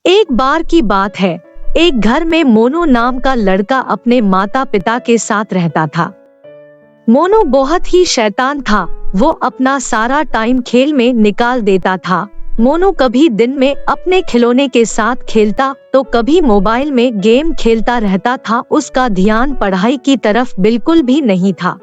एक बार की बात है, एक घर में मोनू नाम का लड़का अपने माता पिता के साथ रहता था। मोनू बहुत ही शैतान था। वो अपना सारा टाइम खेल में निकाल देता था। मोनू कभी दिन में अपने खिलौने के साथ खेलता तो कभी मोबाइल में गेम खेलता रहता था। उसका ध्यान पढ़ाई की तरफ बिल्कुल भी नहीं था।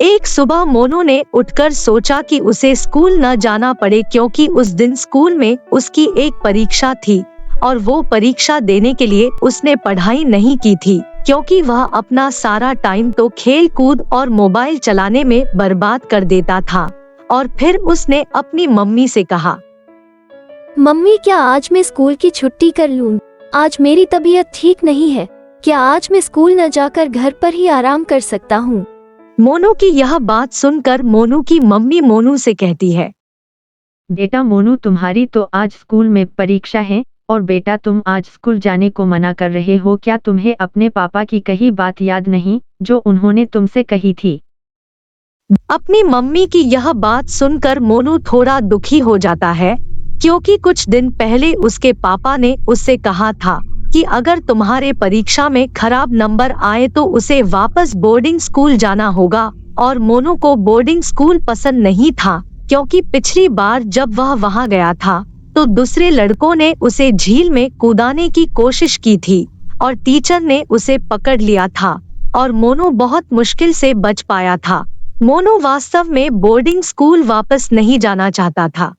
एक सुबह मोनू ने उठकर सोचा कि उसे स्कूल न जाना पड़े, क्योंकि उस दिन स्कूल में उसकी एक परीक्षा थी और वो परीक्षा देने के लिए उसने पढ़ाई नहीं की थी, क्योंकि वह अपना सारा टाइम तो खेल कूद और मोबाइल चलाने में बर्बाद कर देता था। और फिर उसने अपनी मम्मी से कहा, मम्मी, क्या आज मैं स्कूल की छुट्टी कर लूं? आज मेरी तबीयत ठीक नहीं है। क्या आज मैं स्कूल न जाकर घर पर ही आराम कर सकता हूँ? मोनू की यह बात सुनकर मोनू की मम्मी मोनू से कहती है, बेटा मोनू, तुम्हारी तो आज स्कूल में परीक्षा है और बेटा तुम आज स्कूल जाने को मना कर रहे हो। क्या तुम्हें अपने पापा की कही बात याद नहीं जो उन्होंने तुमसे कही थी? अपनी मम्मी की यह बात सुनकर मोनू थोड़ा दुखी हो जाता है, क्योंकि कुछ दिन पहले उसके पापा ने उससे कहा था कि अगर तुम्हारे परीक्षा में खराब नंबर आए तो उसे वापस बोर्डिंग स्कूल जाना होगा। और मोनू को बोर्डिंग स्कूल पसंद नहीं था, क्योंकि पिछली बार जब वह वहां गया था तो दूसरे लड़कों ने उसे झील में कूदाने की कोशिश की थी और टीचर ने उसे पकड़ लिया था और मोनू बहुत मुश्किल से बच पाया था। मोनू वास्तव में बोर्डिंग स्कूल वापस नहीं जाना चाहता था।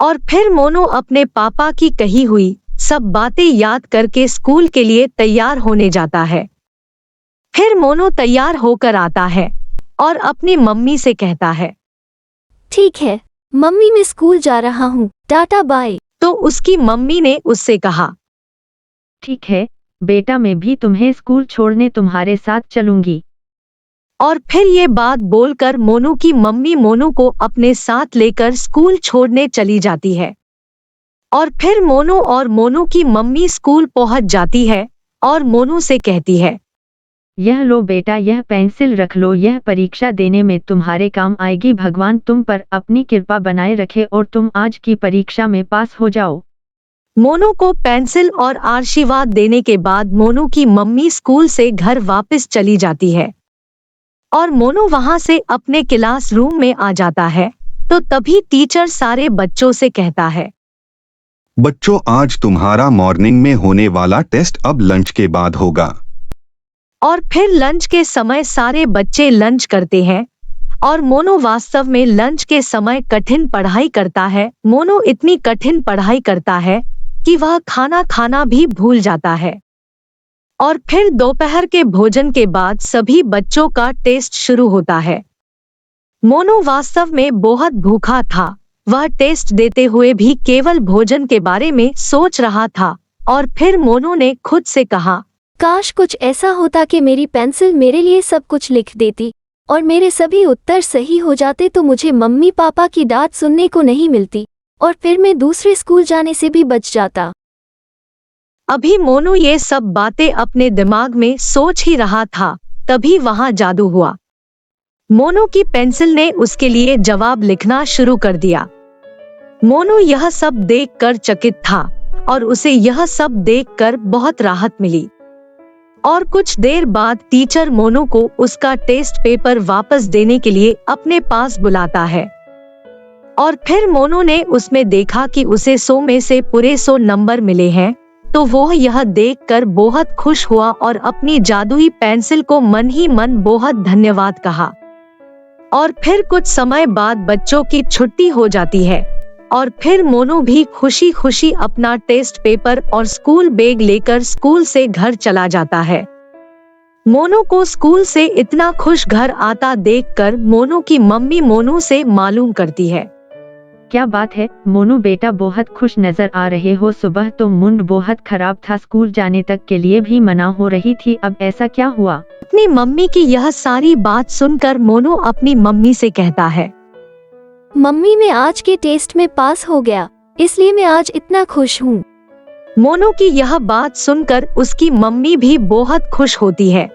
और फिर मोनू अपने पापा की कही हुई सब बातें याद करके स्कूल के लिए तैयार होने जाता है। फिर मोनू तैयार होकर आता है और अपनी मम्मी से कहता है, ठीक है मम्मी, मैं स्कूल जा रहा हूँ, टाटा बाय। तो उसकी मम्मी ने उससे कहा, ठीक है बेटा, मैं भी तुम्हें स्कूल छोड़ने तुम्हारे साथ चलूंगी। और फिर ये बात बोलकर मोनू की मम्मी मोनू को अपने साथ लेकर स्कूल छोड़ने चली जाती है। और फिर मोनू और मोनू की मम्मी स्कूल पहुंच जाती है और मोनू से कहती है, यह लो बेटा, यह पेंसिल रख लो, यह परीक्षा देने में तुम्हारे काम आएगी। भगवान तुम पर अपनी कृपा बनाए रखे और तुम आज की परीक्षा में पास हो जाओ। मोनू को पेंसिल और आशीर्वाद देने के बाद मोनू की मम्मी स्कूल से घर वापस चली जाती है और मोनू वहां से अपने क्लास रूम में आ जाता है। तो तभी टीचर सारे बच्चों से कहता है, बच्चों, आज तुम्हारा मॉर्निंग में होने वाला टेस्ट अब लंच के बाद होगा। और फिर लंच के समय सारे बच्चे लंच करते हैं और मोनू वास्तव में लंच के समय कठिन पढ़ाई करता है। मोनू इतनी कठिन पढ़ाई करता है कि वह खाना खाना भी भूल जाता है। और फिर दोपहर के भोजन के बाद सभी बच्चों का टेस्ट शुरू होता है। मोनू वास्तव में बहुत भूखा था। वह टेस्ट देते हुए भी केवल भोजन के बारे में सोच रहा था। और फिर मोनू ने खुद से कहा, काश कुछ ऐसा होता कि मेरी पेंसिल मेरे लिए सब कुछ लिख देती और मेरे सभी उत्तर सही हो जाते, तो मुझे मम्मी पापा की डांट सुनने को नहीं मिलती और फिर मैं दूसरे स्कूल जाने से भी बच जाता। अभी मोनू ये सब बातें अपने दिमाग में सोच ही रहा था, तभी वहां जादू हुआ। मोनू की पेंसिल ने उसके लिए जवाब लिखना शुरू कर दिया। मोनू यह सब देखकर चकित था और उसे यह सब देखकर बहुत राहत मिली। और कुछ देर बाद टीचर मोनू को उसका टेस्ट पेपर वापस देने के लिए अपने पास बुलाता है। और फिर मोनू ने उसमें देखा कि उसे 100 में से पूरे 100 नंबर मिले हैं। तो वो यह देखकर बहुत खुश हुआ और अपनी जादुई पेंसिल को मन ही मन बहुत धन्यवाद कहा। और फिर कुछ समय बाद बच्चों की छुट्टी हो जाती है और फिर मोनू भी खुशी खुशी अपना टेस्ट पेपर और स्कूल बैग लेकर स्कूल से घर चला जाता है। मोनू को स्कूल से इतना खुश घर आता देखकर मोनू की मम्मी मोनू से मालूम करती है, क्या बात है मोनू बेटा, बहुत खुश नजर आ रहे हो। सुबह तो मूड बहुत खराब था, स्कूल जाने तक के लिए भी मना हो रही थी, अब ऐसा क्या हुआ? अपनी मम्मी की यह सारी बात सुनकर मोनू अपनी मम्मी से कहता है, मम्मी, मैं आज के टेस्ट में पास हो गया, इसलिए मैं आज इतना खुश हूँ। मोनू की यह बात सुनकर उसकी मम्मी भी बहुत खुश होती है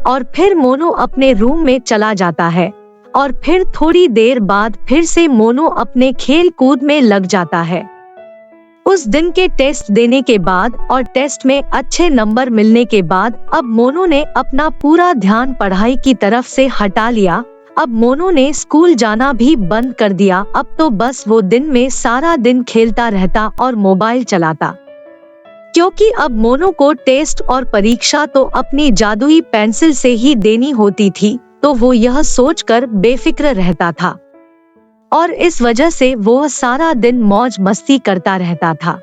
और फिर मोनू अपने रूम में चला जाता है। और फिर थोड़ी देर बाद फिर से मोनू अपने खेल कूद में लग जाता है। उस दिन के टेस्ट देने के बाद और टेस्ट में अच्छे नंबर मिलने के बाद अब मोनू ने अपना पूरा ध्यान पढ़ाई की तरफ से हटा लिया। अब मोनू ने स्कूल जाना भी बंद कर दिया। अब तो बस वो दिन में सारा दिन खेलता रहता और मोबाइल चलाता, क्योंकि अब मोनू को टेस्ट और परीक्षा तो अपनी जादुई पेंसिल से ही देनी होती थी। तो वो यह सोचकर बेफिक्र रहता था और इस वजह से वो सारा दिन मौज मस्ती करता रहता था।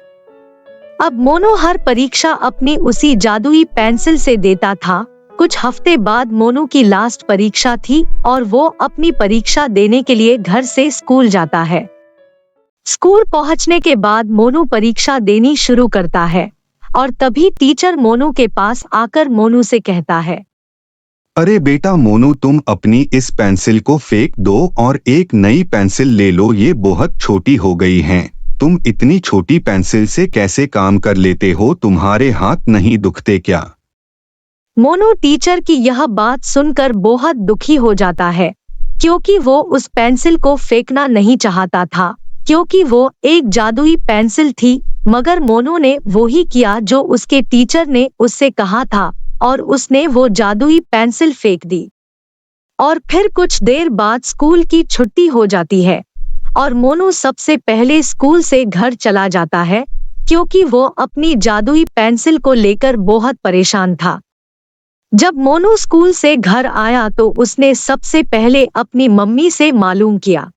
अब मोनू हर परीक्षा अपनी उसी जादुई पेंसिल से देता था। कुछ हफ्ते बाद मोनू की लास्ट परीक्षा थी और वो अपनी परीक्षा देने के लिए घर से स्कूल जाता है। स्कूल पहुंचने के बाद मोनू परीक्षा देनी शुरू करता है और तभी टीचर मोनू के पास आकर मोनू से कहता है, अरे बेटा मोनू, तुम अपनी इस पेंसिल को फेंक दो और एक नई पेंसिल ले लो। ये बहुत छोटी हो गई हैं। तुम इतनी छोटी पेंसिल से कैसे काम कर लेते हो? तुम्हारे हाथ नहीं दुखते क्या? मोनू टीचर की यह बात सुनकर बहुत दुखी हो जाता है, क्योंकि वो उस पेंसिल को फेंकना नहीं चाहता था, क्योंकि वो एक जादुई पेंसिल थी। मगर मोनू ने वो ही किया जो उसके टीचर ने उससे कहा था और उसने वो जादुई पेंसिल फेंक दी। और फिर कुछ देर बाद स्कूल की छुट्टी हो जाती है और मोनू सबसे पहले स्कूल से घर चला जाता है, क्योंकि वो अपनी जादुई पेंसिल को लेकर बहुत परेशान था। जब मोनू स्कूल से घर आया तो उसने सबसे पहले अपनी मम्मी से मालूम किया,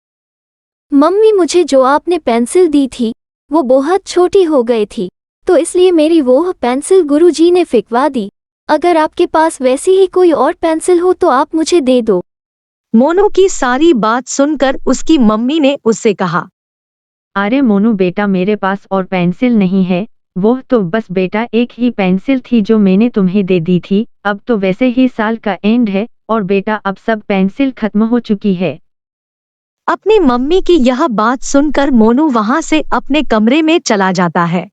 मम्मी, मुझे जो आपने पेंसिल दी थी वो बहुत छोटी हो गई थी, तो इसलिए मेरी वो पेंसिल गुरुजी ने फेंकवा दी। अगर आपके पास वैसी ही कोई और पेंसिल हो तो आप मुझे दे दो। मोनू की सारी बात सुनकर उसकी मम्मी ने उससे कहा, अरे मोनू बेटा, मेरे पास और पेंसिल नहीं है। वो तो बस बेटा एक ही पेंसिल थी जो मैंने तुम्हें दे दी थी। अब तो वैसे ही साल का एंड है और बेटा अब सब पेंसिल खत्म हो चुकी है। अपनी मम्मी की यह बात सुनकर मोनू वहां से अपने कमरे में चला जाता है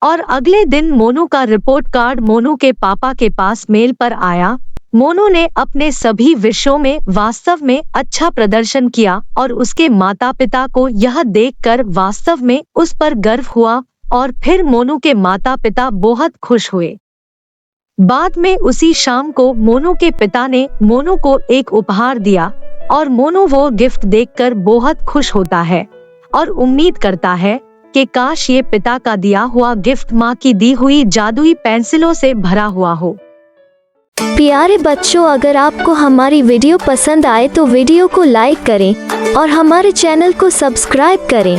और अगले दिन मोनू का रिपोर्ट कार्ड मोनू के पापा के पास मेल पर आया। मोनू ने अपने सभी विषयों में वास्तव में अच्छा प्रदर्शन किया और उसके माता पिता को यह देखकर वास्तव में उस पर गर्व हुआ और फिर मोनू के माता पिता बहुत खुश हुए। बाद में उसी शाम को मोनू के पिता ने मोनू को एक उपहार दिया और मोनू वो गिफ्ट देखकर बहुत खुश होता है और उम्मीद करता है कि काश ये पिता का दिया हुआ गिफ्ट माँ की दी हुई जादुई पेंसिलों से भरा हुआ हो। प्यारे बच्चों, अगर आपको हमारी वीडियो पसंद आए तो वीडियो को लाइक करें और हमारे चैनल को सब्सक्राइब करें।